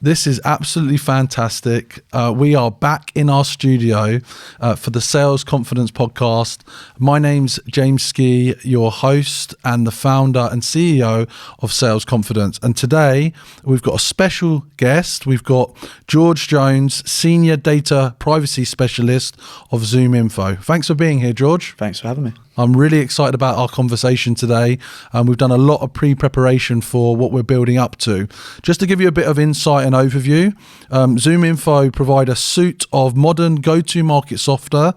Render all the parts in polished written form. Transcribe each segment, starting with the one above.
This is absolutely fantastic. We are back in our studio for the Sales Confidence Podcast. My name's James Ski, your host and the founder and CEO of Sales Confidence. And today we've got a special guest. We've got George Jones, Senior Data Privacy Specialist of ZoomInfo. Thanks for being here, George. Thanks for having me. I'm really excited about our conversation today. We've done a lot of pre-preparation for what we're building up to. Just to give you a bit of insight and overview, ZoomInfo provide a suite of modern go-to-market software,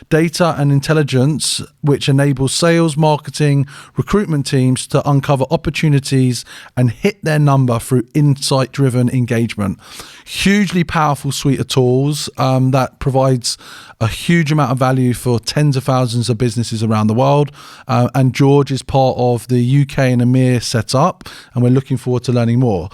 data and intelligence, which enables sales, marketing, recruitment teams to uncover opportunities and hit their number through insight-driven engagement. Hugely powerful suite of tools that provides a huge amount of value for tens of thousands of businesses around the world. And George is part of the UK and EMEA setup, and we're looking forward to learning more.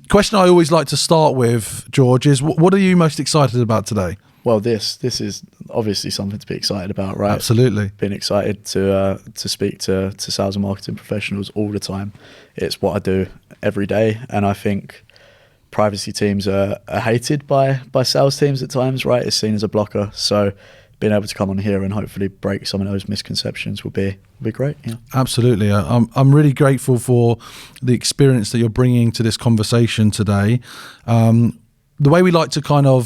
Question I always like to start with, George, is what are you most excited about today? Well, this is obviously something to be excited about, right? Absolutely. Been excited to speak to sales and marketing professionals all the time. It's what I do every day, and I think privacy teams are hated by sales teams at times, right? It's seen as a blocker. So being able to come on here and hopefully break some of those misconceptions will be great. Yeah. Absolutely. I'm really grateful for the experience that you're bringing to this conversation today. The way we like to kind of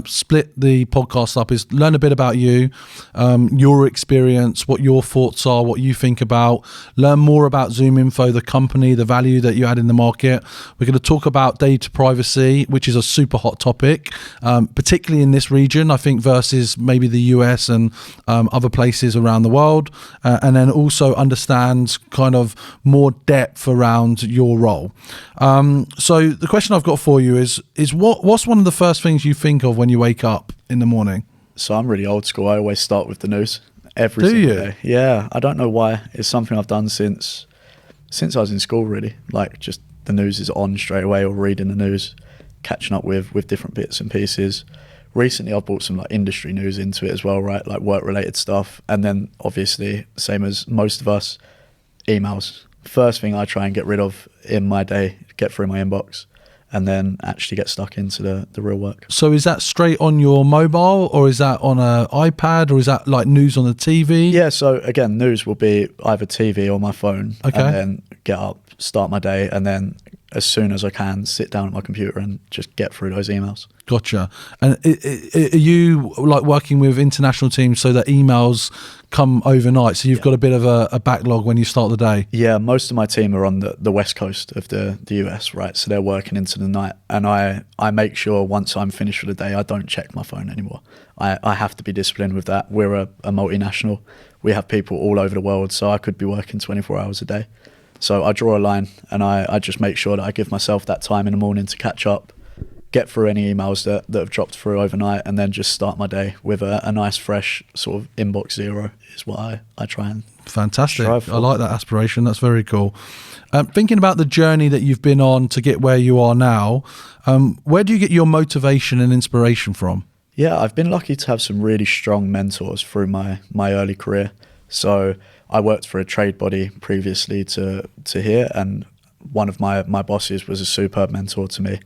split the podcast up is learn a bit about you, your experience, what your thoughts are, what you think about, learn more about ZoomInfo, the company, the value that you add in the market. We're going to talk about data privacy, which is a super hot topic, particularly in this region, I think, versus maybe the US and other places around the world. And then also understand kind of more depth around your role. So the question I've got for you is what's one of the first things you think of when you wake up in the morning? So I'm really old school. I always start with the news every single day. Yeah, I don't know why. It's something I've done since I was in school, really. Like, just the news is on straight away, or reading the news, catching up with different bits and pieces. Recently, I've brought some like industry news into it as well, right? Like work-related stuff. And then obviously, same as most of us, emails. First thing I try and get rid of in my day, get through my inbox, and then actually get stuck into the real work. So is that straight on your mobile, or is that on an iPad, or is that like news on the TV? Yeah, so again, news will be either TV or my phone. Okay. And then get up, start my day, and then as soon as I can, sit down at my computer and just get through those emails. Gotcha. And are you like working with international teams so that emails come overnight? So you've got a bit of a backlog when you start the day? Yeah, most of my team are on the west coast of the US, right? So they're working into the night. And I make sure once I'm finished for the day, I don't check my phone anymore. I have to be disciplined with that. We're a multinational. We have people all over the world. So I could be working 24 hours a day. So I draw a line, and I just make sure that I give myself that time in the morning to catch up, get through any emails that have dropped through overnight, and then just start my day with a nice fresh sort of inbox zero is what I try and Fantastic. strive for. I like that aspiration. That's very cool. Thinking about the journey that you've been on to get where you are now, where do you get your motivation and inspiration from? Yeah, I've been lucky to have some really strong mentors through my early career. So I worked for a trade body previously to here, and one of my bosses was a superb mentor to me.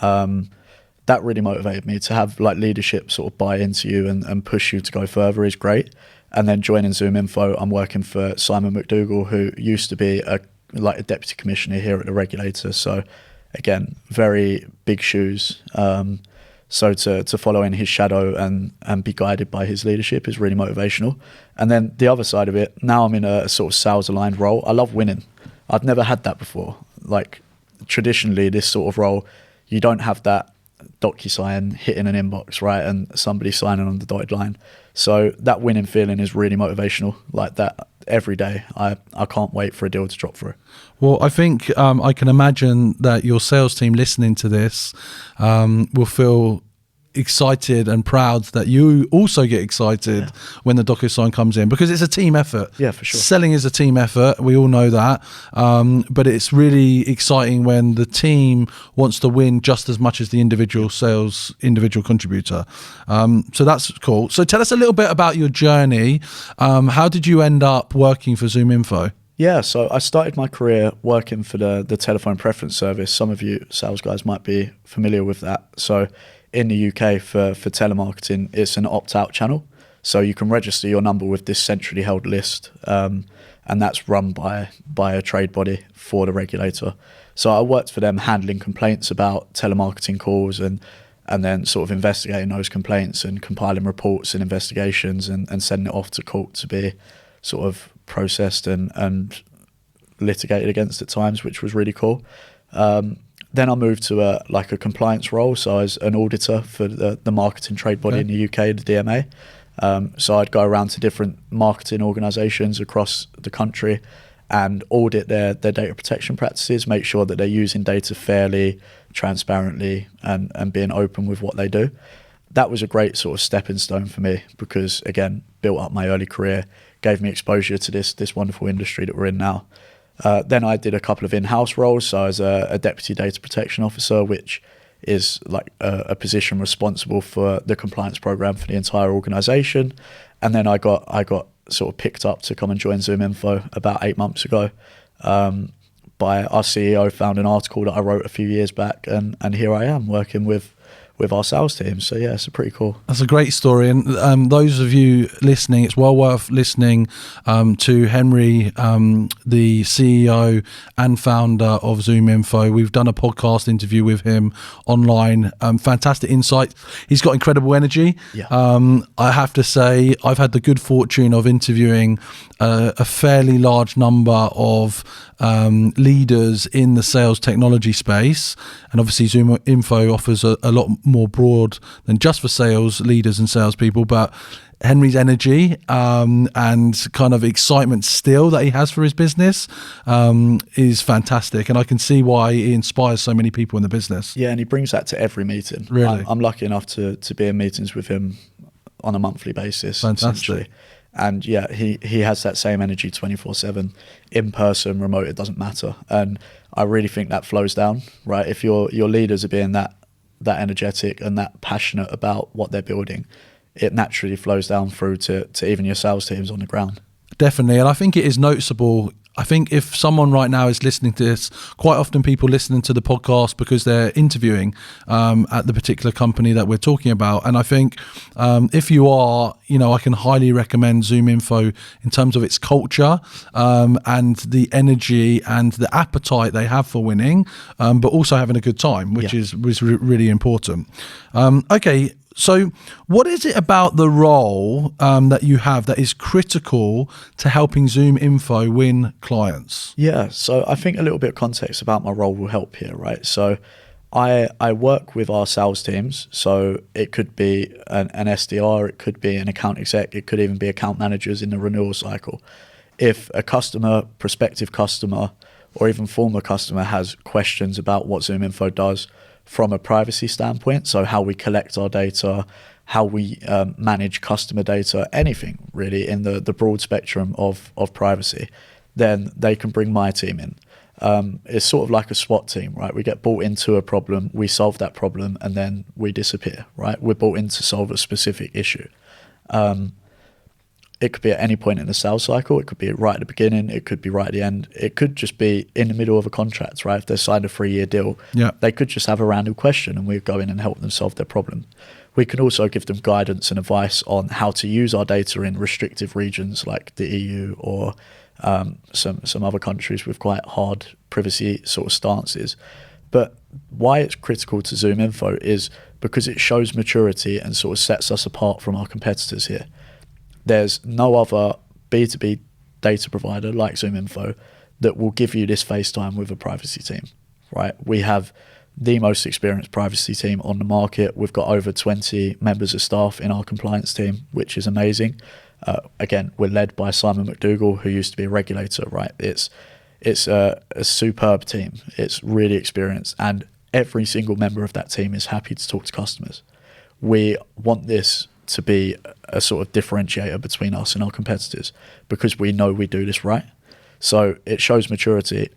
That really motivated me to have like leadership sort of buy into you and push you to go further is great. And then joining ZoomInfo, I'm working for Simon McDougall, who used to be a deputy commissioner here at the regulator. So again, very big shoes. So to follow in his shadow and be guided by his leadership is really motivational. And then the other side of it, now I'm in a sort of sales aligned role. I love winning. I've never had that before. Like traditionally, this sort of role, you don't have that DocuSign hitting an inbox, right? And somebody signing on the dotted line. So that winning feeling is really motivational. Like that every day. I can't wait for a deal to drop through. Well, I think I can imagine that your sales team listening to this will feel excited and proud that you also get excited when the DocuSign comes in, because it's a team effort. Yeah, for sure. Selling is a team effort. We all know that. But it's really exciting when the team wants to win just as much as the individual contributor. So that's cool. So tell us a little bit about your journey. How did you end up working for ZoomInfo? Yeah, so I started my career working for the telephone preference service. Some of you sales guys might be familiar with that. So in the UK for telemarketing, it's an opt-out channel. So you can register your number with this centrally held list, and that's run by a trade body for the regulator. So I worked for them handling complaints about telemarketing calls and then sort of investigating those complaints and compiling reports and investigations and sending it off to court to be sort of processed and litigated against at times, which was really cool. Then I moved to a compliance role. So I was an auditor for the marketing trade body in the UK, the DMA. So I'd go around to different marketing organisations across the country and audit their data protection practices, make sure that they're using data fairly, transparently, and being open with what they do. That was a great sort of stepping stone for me because, again, built up my early career, gave me exposure to this wonderful industry that we're in now. Then I did a couple of in-house roles. So I was a deputy data protection officer, which is like a position responsible for the compliance program for the entire organisation. And then I got sort of picked up to come and join ZoomInfo about 8 months ago. By our CEO found an article that I wrote a few years back, and here I am working with our sales team. So yeah, it's pretty cool. That's a great story, and those of you listening, it's well worth listening to Henry, the CEO and founder of ZoomInfo. We've done a podcast interview with him online. Fantastic insight. He's got incredible energy. Yeah. I have to say, I've had the good fortune of interviewing a fairly large number of leaders in the sales technology space, and obviously ZoomInfo offers a lot more broad than just for sales leaders and salespeople. But Henry's energy and kind of excitement still that he has for his business is fantastic, and I can see why he inspires so many people in the business. Yeah, and he brings that to every meeting. Really, I'm lucky enough to be in meetings with him on a monthly basis. Fantastic. And yeah, he has that same energy 24/7, in person, remote, it doesn't matter. And I really think that flows down, right? If your leaders are being that energetic and that passionate about what they're building, it naturally flows down through to even your sales teams on the ground. Definitely, and I think it is noticeable. I think if someone right now is listening to this, quite often people listening to the podcast because they're interviewing at the particular company that we're talking about. And I think if you are, I can highly recommend ZoomInfo in terms of its culture and the energy and the appetite they have for winning, but also having a good time, which was really important. Okay. So what is it about the role that you have that is critical to helping ZoomInfo win clients? Yeah, so I think a little bit of context about my role will help here, right? So I work with our sales teams. So it could be an SDR, it could be an account exec, it could even be account managers in the renewal cycle. If a customer, prospective customer, or even former customer has questions about what ZoomInfo does, from a privacy standpoint, so how we collect our data, how we manage customer data, anything really in the broad spectrum of privacy, then they can bring my team in. It's sort of like a SWAT team, right? We get brought into a problem, we solve that problem, and then we disappear, right? We're brought in to solve a specific issue. It could be at any point in the sales cycle. It could be right at the beginning. It could be right at the end. It could just be in the middle of a contract, right? If they signed a 3-year deal, they could just have a random question and we'd go in and help them solve their problem. We can also give them guidance and advice on how to use our data in restrictive regions like the EU or some other countries with quite hard privacy sort of stances. But why it's critical to ZoomInfo is because it shows maturity and sort of sets us apart from our competitors here. There's no other B2B data provider like ZoomInfo that will give you this face time with a privacy team, right? We have the most experienced privacy team on the market. We've got over 20 members of staff in our compliance team, which is amazing. Again, we're led by Simon McDougall, who used to be a regulator, right? It's a superb team. It's really experienced, and every single member of that team is happy to talk to customers. We want this to be a sort of differentiator between us and our competitors because we know we do this right. So it shows maturity,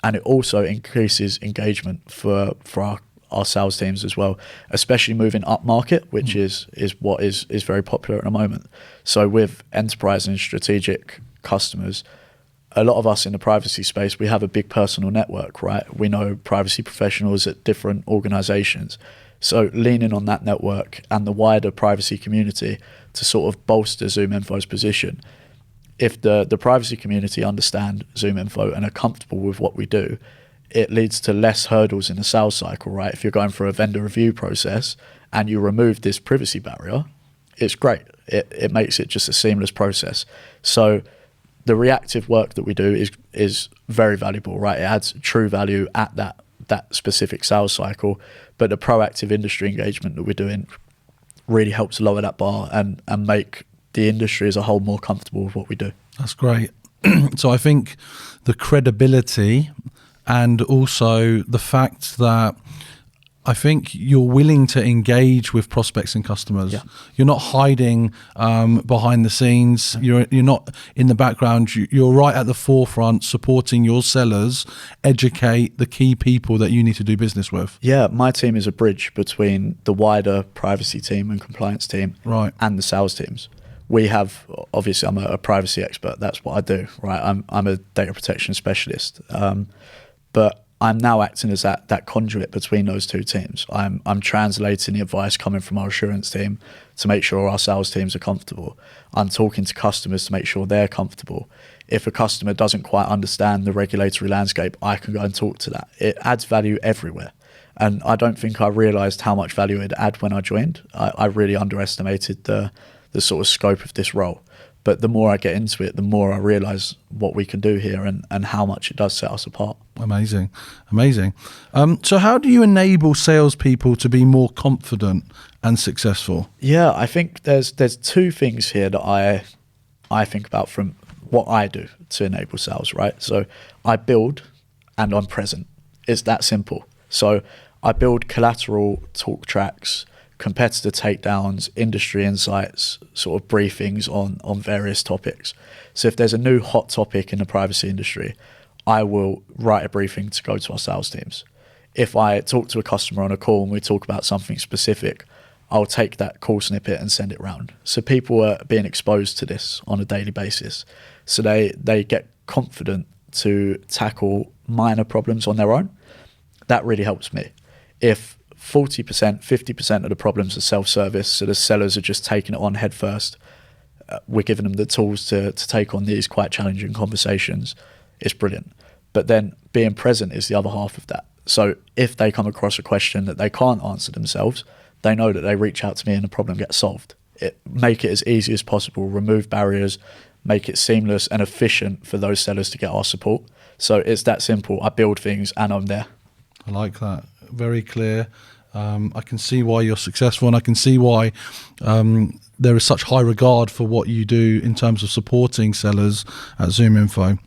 and it also increases engagement for our sales teams as well, especially moving up market, which is what is very popular at the moment. So with enterprise and strategic customers, a lot of us in the privacy space, we have a big personal network, right? We know privacy professionals at different organizations. So leaning on that network and the wider privacy community to sort of bolster ZoomInfo's position. If the privacy community understand ZoomInfo and are comfortable with what we do, it leads to less hurdles in the sales cycle, right? If you're going through a vendor review process and you remove this privacy barrier, it's great. It makes it just a seamless process. So the reactive work that we do is very valuable, right? It adds true value at that specific sales cycle, but the proactive industry engagement that we're doing really helps lower that bar and make the industry as a whole more comfortable with what we do. That's great. So I think the credibility and also the fact that I think you're willing to engage with prospects and customers. Yeah. You're not hiding behind the scenes. You're not in the background. You're right at the forefront, supporting your sellers, educate the key people that you need to do business with. Yeah, my team is a bridge between the wider privacy team and compliance team, right, and the sales teams. We have, obviously, I'm a privacy expert. That's what I do, right? I'm a data protection specialist, but I'm now acting as that conduit between those two teams. I'm translating the advice coming from our assurance team to make sure our sales teams are comfortable. I'm talking to customers to make sure they're comfortable. If a customer doesn't quite understand the regulatory landscape, I can go and talk to that. It adds value everywhere. And I don't think I realised how much value it'd add when I joined. I really underestimated the sort of scope of this role. But the more I get into it, the more I realise what we can do here and how much it does set us apart. Amazing. So how do you enable salespeople to be more confident and successful? Yeah, I think there's two things here that I think about from what I do to enable sales, right? So I build and I'm present. It's that simple. So I build collateral talk tracks, competitor takedowns, industry insights, sort of briefings on various topics. So if there's a new hot topic in the privacy industry, I will write a briefing to go to our sales teams. If I talk to a customer on a call and we talk about something specific, I'll take that call snippet and send it round. So people are being exposed to this on a daily basis. So they get confident to tackle minor problems on their own. That really helps me. If 40%, 50% of the problems are self-service, so the sellers are just taking it on head first, we're giving them the tools to take on these quite challenging conversations. It's brilliant. But then being present is the other half of that. So if they come across a question that they can't answer themselves, they know that they reach out to me and the problem gets solved. Make it as easy as possible, remove barriers, make it seamless and efficient for those sellers to get our support. So it's that simple. I build things and I'm there. I like that. Very clear. I can see why you're successful, and I can see why there is such high regard for what you do in terms of supporting sellers at ZoomInfo.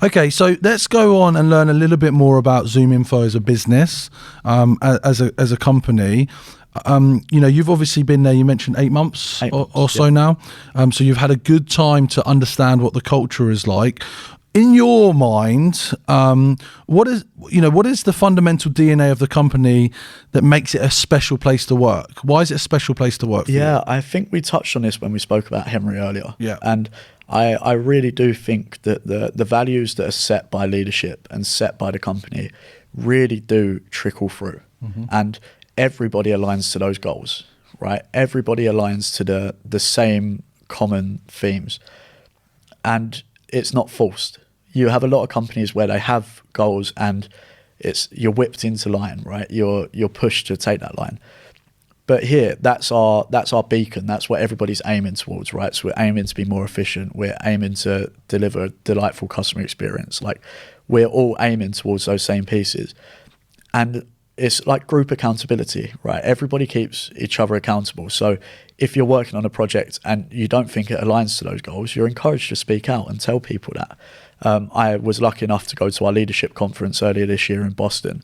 Okay, so let's go on and learn a little bit more about ZoomInfo as a business, as a company. You've obviously been there, you mentioned 8 months or so now. So you've had a good time to understand what the culture is like. In your mind, what is the fundamental DNA of the company that makes it a special place to work? Why is it a special place to work for you? I think we touched on this when we spoke about Henry earlier. Yeah. And I really do think that the values that are set by leadership and set by the company really do trickle through. Mm-hmm. And everybody aligns to those goals, right? Everybody aligns to the same common themes. And it's not forced. You have a lot of companies where they have goals and you're whipped into line, right? You're pushed to take that line. But here, that's our beacon. That's what everybody's aiming towards, right? So we're aiming to be more efficient. We're aiming to deliver a delightful customer experience. Like, we're all aiming towards those same pieces. And it's like group accountability, right? Everybody keeps each other accountable. So if you're working on a project and you don't think it aligns to those goals, you're encouraged to speak out and tell people that. I was lucky enough to go to our leadership conference earlier this year in Boston,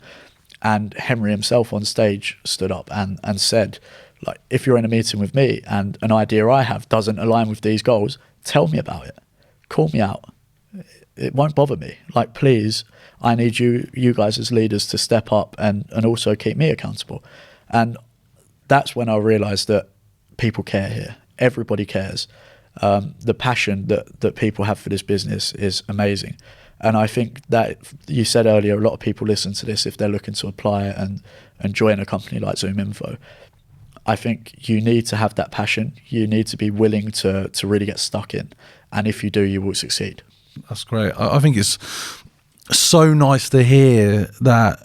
and Henry himself on stage stood up and said, like, if you're in a meeting with me and an idea I have doesn't align with these goals, tell me about it. Call me out. It won't bother me. Like, please, I need you guys as leaders to step up and also keep me accountable. And that's when I realized that people care here. Everybody cares. The passion that people have for this business is amazing. And I think that you said earlier, a lot of people listen to this if they're looking to apply it and join a company like ZoomInfo. I think you need to have that passion. You need to be willing to really get stuck in. And if you do, you will succeed. That's great. I think it's so nice to hear that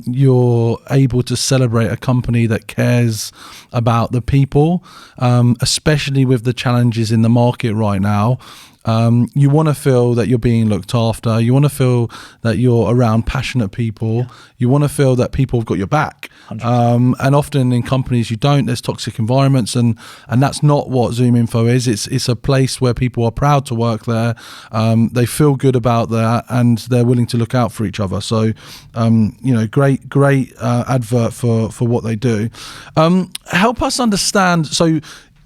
you're able to celebrate a company that cares about the people, especially with the challenges in the market right now. You want to feel that you're being looked after. You want to feel that you're around passionate people. Yeah. You want to feel that people have got your back. And often in companies you don't. There's toxic environments, and that's not what ZoomInfo is. It's a place where people are proud to work there. They feel good about that, and they're willing to look out for each other. So, great advert for what they do. Help us understand. So,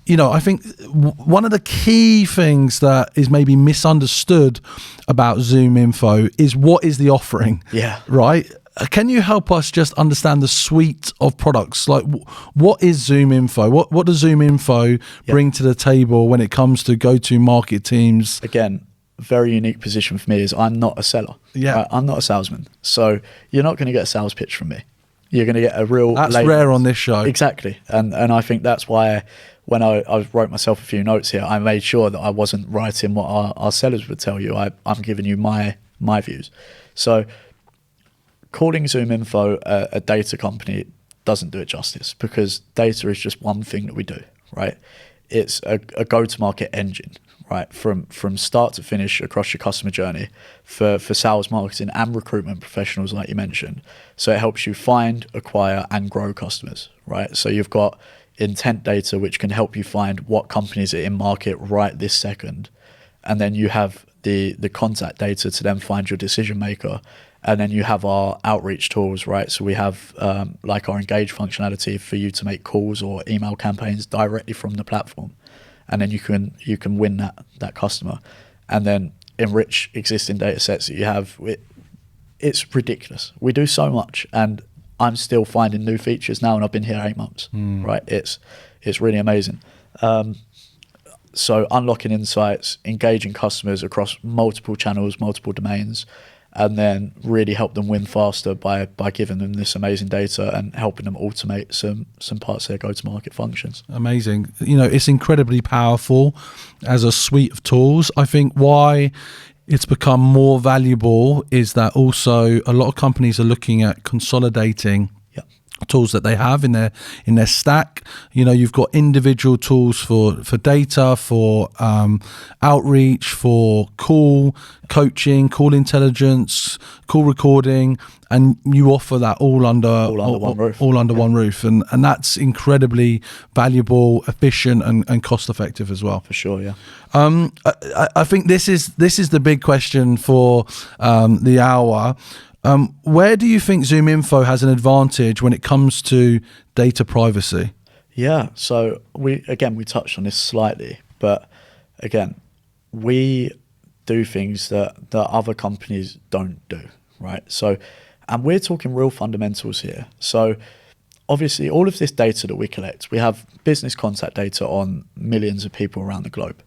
I think one of the key things that is maybe misunderstood about ZoomInfo is what is the offering? Yeah. Right? Can you help us just understand the suite of products? Like, what is ZoomInfo? What does ZoomInfo bring to the table when it comes to go-to-market teams? Again, very unique position for me is I'm not a seller. Yeah. Right? I'm not a salesman. So you're not going to get a sales pitch from me. You're going to get a real... That's rare on this show. Exactly. And I think that's why when I wrote myself a few notes here, I made sure that I wasn't writing what our sellers would tell you. I'm giving you my views. So calling ZoomInfo a data company doesn't do it justice, because data is just one thing that we do, right? It's a go-to-market engine, right? From start to finish across your customer journey for sales, marketing and recruitment professionals, like you mentioned. So it helps you find, acquire and grow customers, right? So you've got intent data, which can help you find what companies are in market right this second. And then you have the contact data to then find your decision maker. And then you have our outreach tools, right? So we have like our engage functionality for you to make calls or email campaigns directly from the platform. And then you can win that customer, and then enrich existing data sets that you have. It's ridiculous. We do so much, and I'm still finding new features now, and I've been here 8 months, right? It's really amazing. So unlocking insights, engaging customers across multiple channels, multiple domains, and then really help them win faster by giving them this amazing data and helping them automate some parts of their go-to-market functions. Amazing. It's incredibly powerful as a suite of tools. I think why it's become more valuable is that also a lot of companies are looking at consolidating tools that they have in their stack. You've got individual tools for data, for outreach, for call coaching, call intelligence, call recording, and you offer that all under one roof, and that's incredibly valuable, efficient, and cost effective as well. For sure, yeah. I think this is the big question for the hour. Where do you think ZoomInfo has an advantage when it comes to data privacy? Yeah, so we touched on this slightly, but again, we do things that other companies don't do, right? So, and we're talking real fundamentals here. So obviously all of this data that we collect, we have business contact data on millions of people around the globe.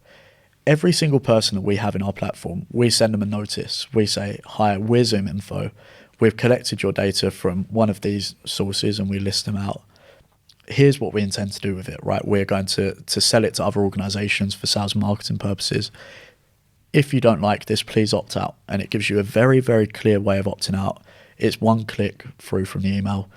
Every single person that we have in our platform, we send them a notice. We say, hi, we're ZoomInfo. We've collected your data from one of these sources and we list them out. Here's what we intend to do with it, right? We're going to sell it to other organizations for sales and marketing purposes. If you don't like this, please opt out. And it gives you a very, very clear way of opting out. It's one click through from the email.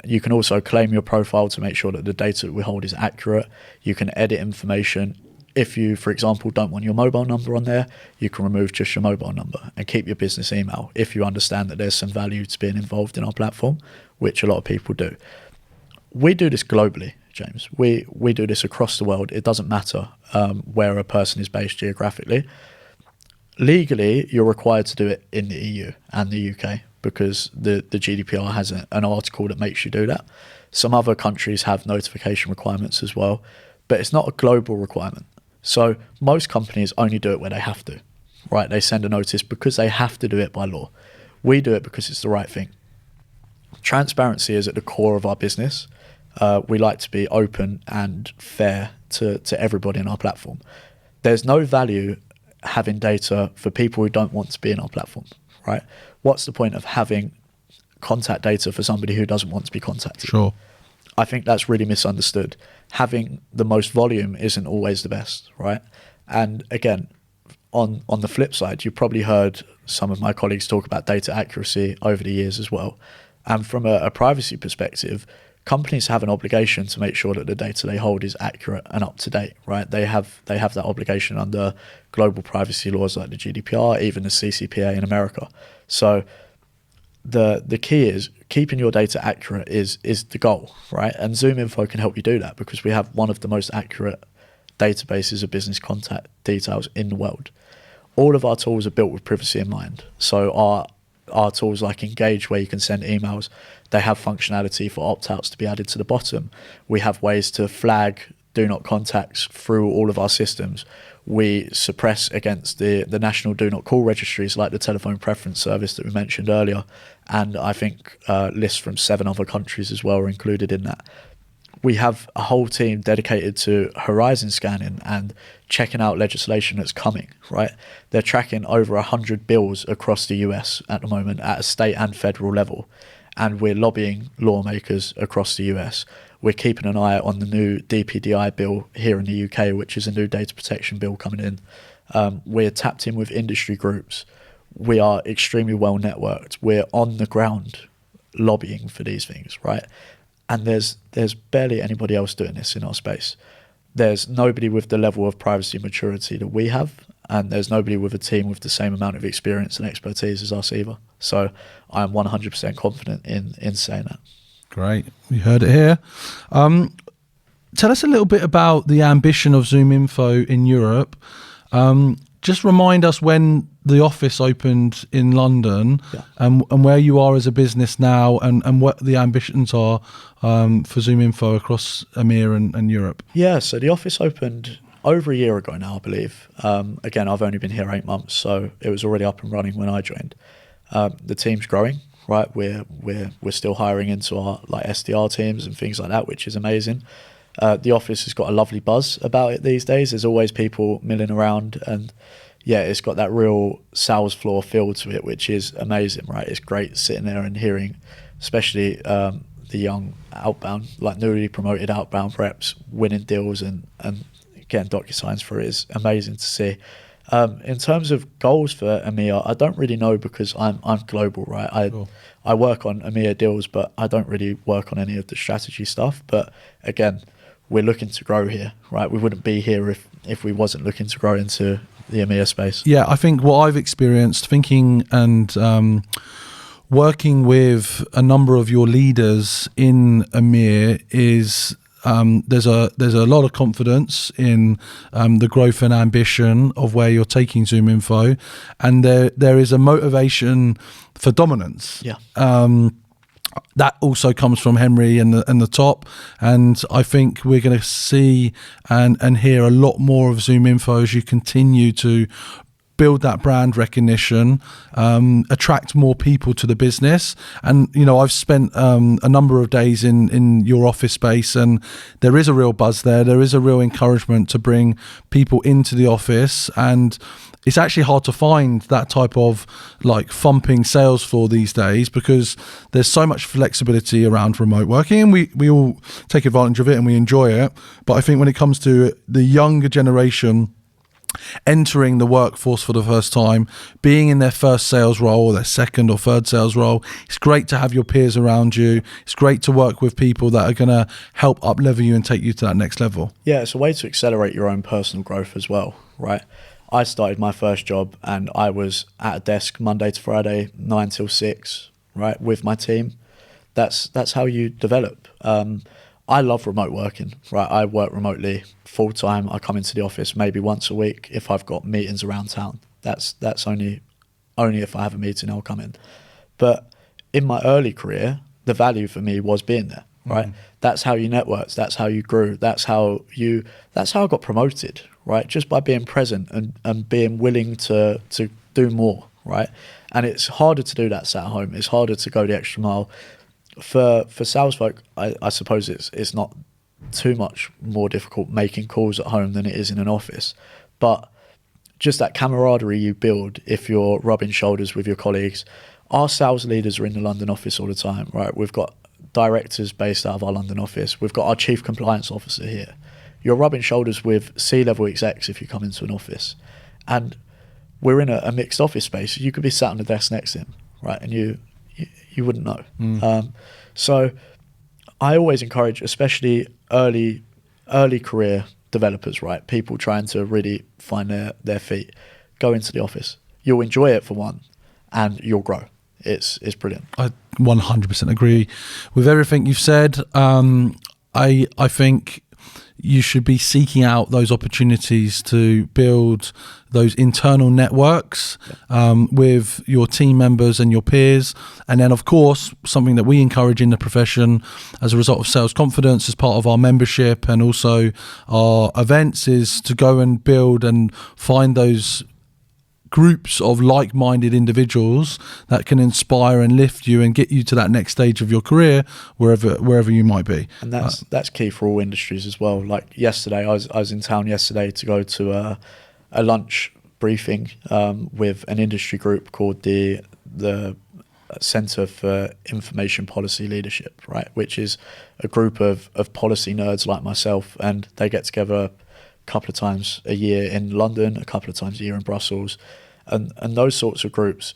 You can also claim your profile to make sure that the data that we hold is accurate. You can edit information. If you, for example, don't want your mobile number on there, you can remove just your mobile number and keep your business email if you understand that there's some value to being involved in our platform, which a lot of people do. We do this globally, James. We do this across the world. It doesn't matter where a person is based geographically. Legally, you're required to do it in the EU and the UK because the GDPR has an article that makes you do that. Some other countries have notification requirements as well, but it's not a global requirement. So most companies only do it where they have to, right? They send a notice because they have to do it by law. We do it because it's the right thing. Transparency is at the core of our business. We like to be open and fair to everybody in our platform. there's no value having data for people who don't want to be in our platform, right? What's the point of having contact data for somebody who doesn't want to be contacted? Sure. I think that's really misunderstood. Having the most volume isn't always the best, right? And again, on the flip side, you've probably heard some of my colleagues talk about data accuracy over the years as well. And from a privacy perspective, companies have an obligation to make sure that the data they hold is accurate and up to date, right? They have that obligation under global privacy laws like the GDPR, even the CCPA in America. So the key is keeping your data accurate is the goal, right? And ZoomInfo can help you do that because we have one of the most accurate databases of business contact details in the world. All of our tools are built with privacy in mind. So our tools like Engage, where you can send emails, they have functionality for opt-outs to be added to the bottom. We have ways to flag do not contacts through all of our systems. We suppress against the national do not call registries like the telephone preference service that we mentioned earlier. And I think lists from 7 other countries as well are included in that. We have a whole team dedicated to horizon scanning and checking out legislation that's coming, right? They're tracking over 100 bills across the US at the moment at a state and federal level. And we're lobbying lawmakers across the US. We're keeping an eye on the new DPDI bill here in the UK, which is a new data protection bill coming in. We're tapped in with industry groups. We are extremely well networked. We're on the ground lobbying for these things, right? And there's barely anybody else doing this in our space. There's nobody with the level of privacy maturity that we have, and there's nobody with a team with the same amount of experience and expertise as us either. So I'm 100% confident in saying that. Great. You heard it here. Tell us a little bit about the ambition of ZoomInfo in Europe. Just remind us when the office opened in London, and where you are as a business now, and what the ambitions are for ZoomInfo across EMEA and Europe. Yeah, so the office opened over a year ago now, I believe. Again, I've only been here 8 months, so it was already up and running when I joined. The team's growing, right? We're still hiring into our like SDR teams and things like that, which is amazing. The office has got a lovely buzz about it these days. There's always people milling around, and yeah, it's got that real sales floor feel to it, which is amazing, right? It's great sitting there and hearing, especially the young outbound, like newly promoted outbound reps winning deals and getting DocuSigns for it is amazing to see. In terms of goals for EMEA, I don't really know because I'm global, right? I work on EMEA deals, but I don't really work on any of the strategy stuff. But again, we're looking to grow here, right? We wouldn't be here if we wasn't looking to grow into the EMEA space. Yeah, I think what I've experienced thinking and working with a number of your leaders in EMEA is there's a lot of confidence in the growth and ambition of where you're taking ZoomInfo, and there is a motivation for dominance. Yeah. That also comes from Henry and the top, and I think we're going to see and hear a lot more of ZoomInfo as you continue to build that brand recognition, attract more people to the business. And I've spent a number of days in your office space, and there is a real buzz there is a real encouragement to bring people into the office, and it's actually hard to find that type of like thumping sales floor these days because there's so much flexibility around remote working, and we all take advantage of it and we enjoy it. But I think when it comes to the younger generation entering the workforce for the first time, being in their first sales role or their second or third sales role, it's great to have your peers around you. It's great to work with people that are going to help up level you and take you to that next level. Yeah, it's a way to accelerate your own personal growth as well, right? I started my first job and I was at a desk Monday to Friday, 9 till 6, right, with my team. That's how you develop. I love remote working, right? I work remotely full time. I come into the office maybe once a week if I've got meetings around town. That's only if I have a meeting I'll come in. But in my early career, the value for me was being there, right? That's how you networked. That's how you grew. That's how I got promoted, right? Just by being present and being willing to do more, right? And it's harder to do that sat at home. It's harder to go the extra mile. For sales folk, I suppose it's not too much more difficult making calls at home than it is in an office. But just that camaraderie you build if you're rubbing shoulders with your colleagues. Our sales leaders are in the London office all the time, right? We've got directors based out of our London office. We've got our chief compliance officer here. You're rubbing shoulders with C-level execs if you come into an office. And we're in a mixed office space. You could be sat on the desk next to him, right? And you wouldn't know. So I always encourage, especially early career developers, right? People trying to really find their feet, go into the office. You'll enjoy it for one, and you'll grow. It's brilliant. I 100% agree with everything you've said. I think you should be seeking out those opportunities to build those internal networks with your team members and your peers. And then, of course, something that we encourage in the profession as a result of sales confidence as part of our membership and also our events is to go and build and find those groups of like-minded individuals that can inspire and lift you and get you to that next stage of your career wherever you might be. And that's key for all industries as well. Like yesterday, I was in town yesterday to go to a lunch briefing with an industry group called the Centre for Information Policy Leadership, right? Which is a group of policy nerds like myself, and they get together a couple of times a year in London, a couple of times a year in Brussels. And those sorts of groups,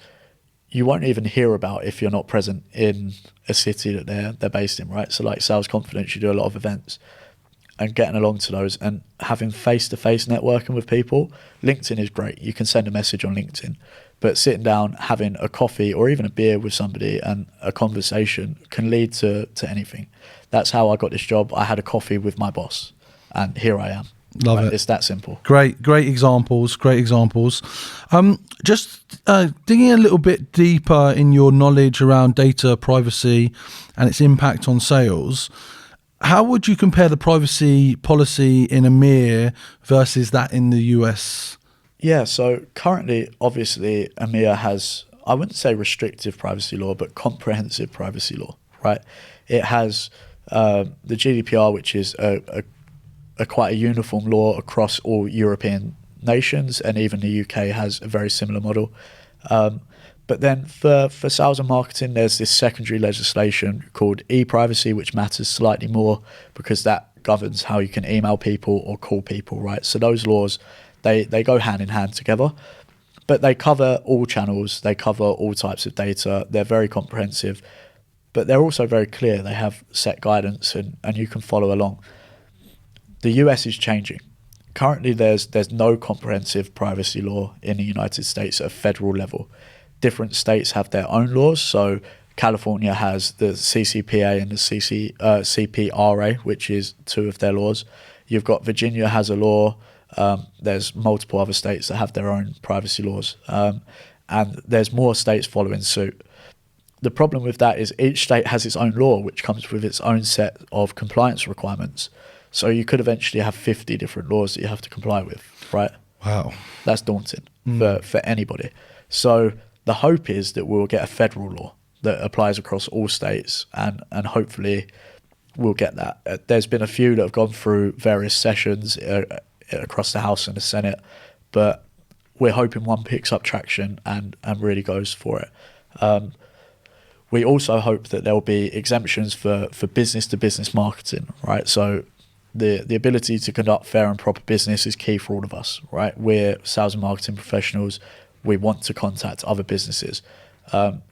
you won't even hear about if you're not present in a city that they're based in, right? So like Sales Confidence, you do a lot of events, and getting along to those and having face-to-face networking with people. LinkedIn is great. You can send a message on LinkedIn, but sitting down, having a coffee or even a beer with somebody and a conversation can lead to anything. That's how I got this job. I had a coffee with my boss, and here I am. Love it. It's that simple. Great examples. Just digging a little bit deeper in your knowledge around data privacy and its impact on sales, how would you compare the privacy policy in EMEA versus that in the US? Yeah, so currently, obviously, EMEA has, I wouldn't say restrictive privacy law, but comprehensive privacy law, right? It has the GDPR, which is a quite a uniform law across all European nations, and even the UK has a very similar model. But then for sales and marketing, there's this secondary legislation called e-privacy, which matters slightly more because that governs how you can email people or call people, right? So those laws, they go hand in hand together, but they cover all channels, they cover all types of data, they're very comprehensive, but they're also very clear. They have set guidance and you can follow along. The US is changing. Currently, there's no comprehensive privacy law in the United States at a federal level. Different states have their own laws. So California has the CCPA and the CPRA, which is two of their laws. You've got Virginia has a law. There's multiple other states that have their own privacy laws. And there's more states following suit. The problem with that is each state has its own law, which comes with its own set of compliance requirements. So you could eventually have 50 different laws that you have to comply with, right? Wow. That's daunting for anybody. So the hope is that we'll get a federal law that applies across all states, and hopefully we'll get that. There's been a few that have gone through various sessions across the House and the Senate, but we're hoping one picks up traction and really goes for it. We also hope that there'll be exemptions for business-to-business marketing, right? So the ability to conduct fair and proper business is key for all of us, right? We're sales and marketing professionals. We want to contact other businesses.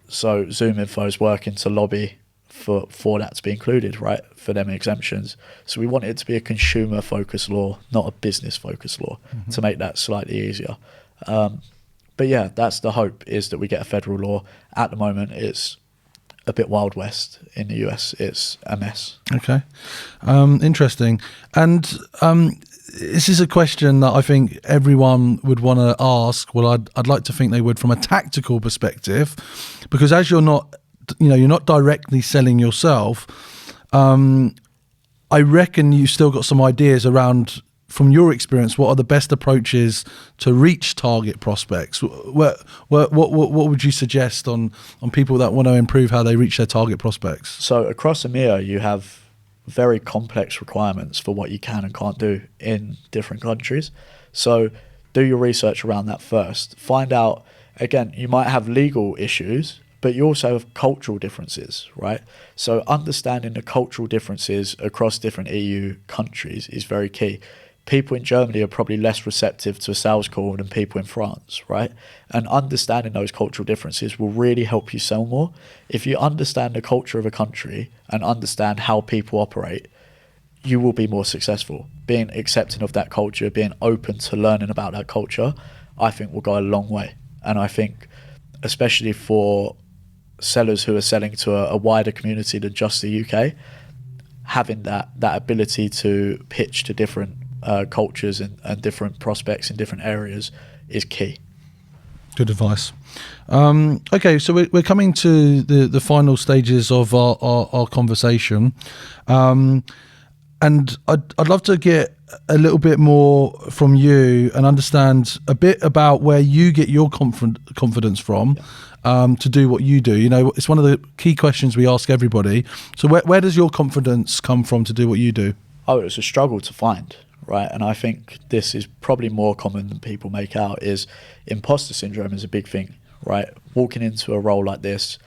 So Zoom Info is working to lobby for that to be included, right? For them exemptions. So we want it to be a consumer-focused law, not a business-focused law, to make that slightly easier. But yeah, that's the hope, is that we get a federal law. At the moment, it's a bit Wild West. In the US, it's a mess. Okay. Interesting. And this is a question that I think everyone would want to ask. Well, I'd like to think they would from a tactical perspective, because as you're not directly selling yourself, I reckon you've still got some ideas around, from your experience, what are the best approaches to reach target prospects? What would you suggest on people that want to improve how they reach their target prospects? So across EMEA, you have very complex requirements for what you can and can't do in different countries. So do your research around that first. Find out, again, you might have legal issues, but you also have cultural differences, right? So understanding the cultural differences across different EU countries is very key. People in Germany are probably less receptive to a sales call than people in France, right? And understanding those cultural differences will really help you sell more. If you understand the culture of a country and understand how people operate, you will be more successful. Being accepting of that culture, being open to learning about that culture, I think will go a long way. And I think, especially for sellers who are selling to a wider community than just the UK, having that ability to pitch to different cultures and different prospects in different areas is key. Good advice. Okay, so we're coming to the final stages of our conversation. And I'd love to get a little bit more from you and understand a bit about where you get your confidence from to do what you do. You know, it's one of the key questions we ask everybody. So where does your confidence come from to do what you do? Oh, it's a struggle to find, right? And I think this is probably more common than people make out, is imposter syndrome is a big thing, right? Walking into a role like this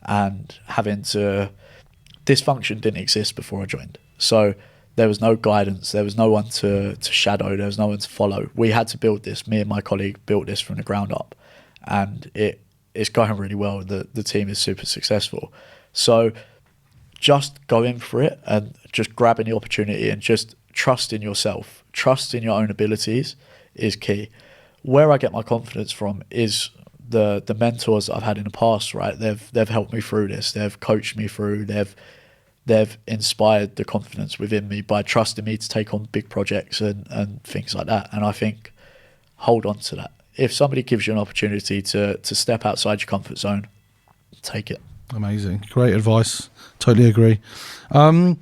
and having to... This function didn't exist before I joined. So there was no guidance, there was no one to shadow, there was no one to follow. We had to build this. Me and my colleague built this from the ground up, and it's going really well. The team is super successful. So just going for it and just grabbing the opportunity and just trust in yourself, trust in your own abilities is key. Where I get my confidence from is the mentors that I've had in the past, right? They've helped me through this. They've coached me through. They've inspired the confidence within me by trusting me to take on big projects and things like that. And I think, hold on to that. If somebody gives you an opportunity to step outside your comfort zone, take it. Amazing. Great advice. Totally agree. And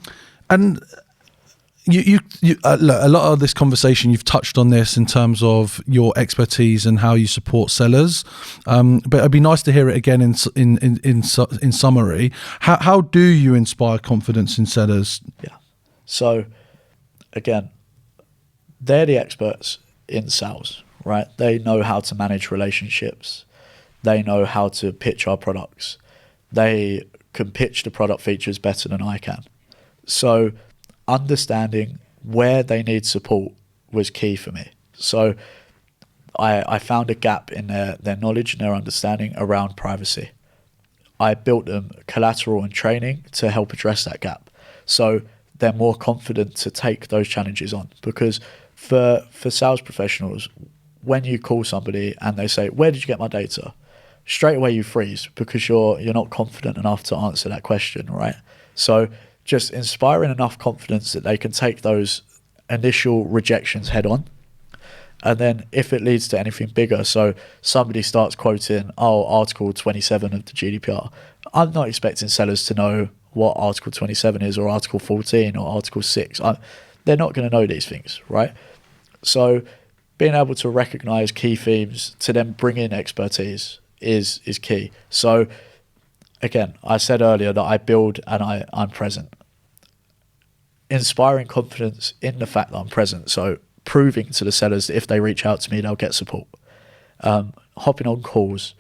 you look, a lot of this conversation, you've touched on this in terms of your expertise and how you support sellers. But it'd be nice to hear it again in summary. How do you inspire confidence in sellers? Yeah. So again, they're the experts in sales, right? They know how to manage relationships. They know how to pitch our products. They can pitch the product features better than I can. So understanding where they need support was key for me. So I found a gap in their knowledge and their understanding around privacy. I built them collateral and training to help address that gap. So they're more confident to take those challenges on. Because for sales professionals, when you call somebody and they say, "Where did you get my data?" straight away you freeze because you're not confident enough to answer that question, right? So just inspiring enough confidence that they can take those initial rejections head on. And then if it leads to anything bigger, so somebody starts quoting, Article 27 of the GDPR, I'm not expecting sellers to know what Article 27 is, or Article 14 or Article 6. They're not going to know these things, right? So being able to recognize key themes to then bring in expertise is key. So again, I said earlier that I build and I'm present. Inspiring confidence in the fact that I'm present. So proving to the sellers that if they reach out to me, they'll get support. Hopping on calls,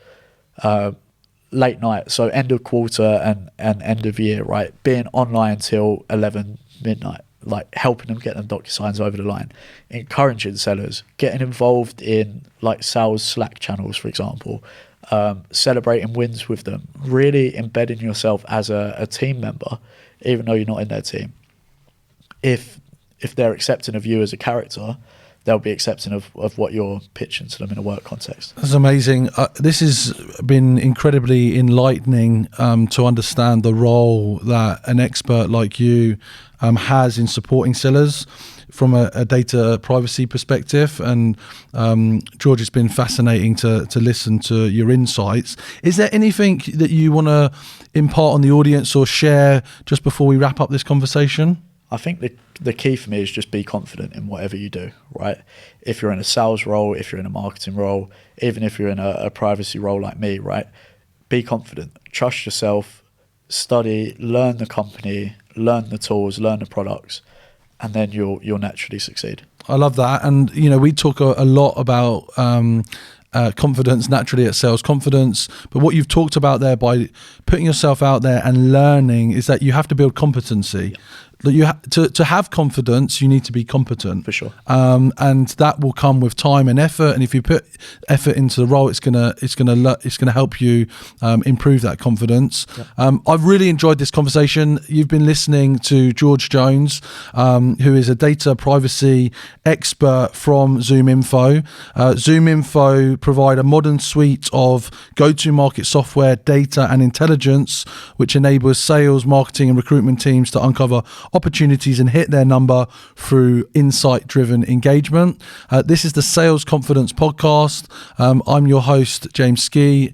late night, so end of quarter and end of year, right? Being online till 11 midnight, like helping them get them DocuSigns over the line. Encouraging sellers, getting involved in like sales Slack channels, for example. Celebrating wins with them, really embedding yourself as a team member, even though you're not in their team. If they're accepting of you as a character, they'll be accepting of what you're pitching to them in a work context. That's amazing. This has been incredibly enlightening to understand the role that an expert like you has in supporting sellers from a data privacy perspective. And George, it's been fascinating to listen to your insights. Is there anything that you want to impart on the audience or share just before we wrap up this conversation? I think the key for me is just be confident in whatever you do, right? If you're in a sales role, if you're in a marketing role, even if you're in a privacy role like me, right? Be confident, trust yourself, study, learn the company, learn the tools, learn the products, and then you'll naturally succeed. I love that. And, we talk a lot about confidence naturally at Sales Confidence, but what you've talked about there by putting yourself out there and learning is that you have to build competency. That you to have confidence, you need to be competent, For sure. and that will come with time and effort. And if you put effort into the role, it's gonna help you improve that confidence. Yep. I've really enjoyed this conversation. You've been listening to George Jones, who is a data privacy expert from ZoomInfo. ZoomInfo provide a modern suite of go-to-market software, data, and intelligence, which enables sales, marketing, and recruitment teams to uncover opportunities and hit their number through insight-driven engagement. This is the Sales Confidence Podcast. I'm your host, James Ski.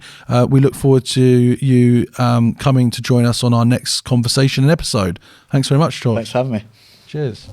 We look forward to you coming to join us on our next conversation and episode. Thanks very much, George. Thanks for having me. Cheers.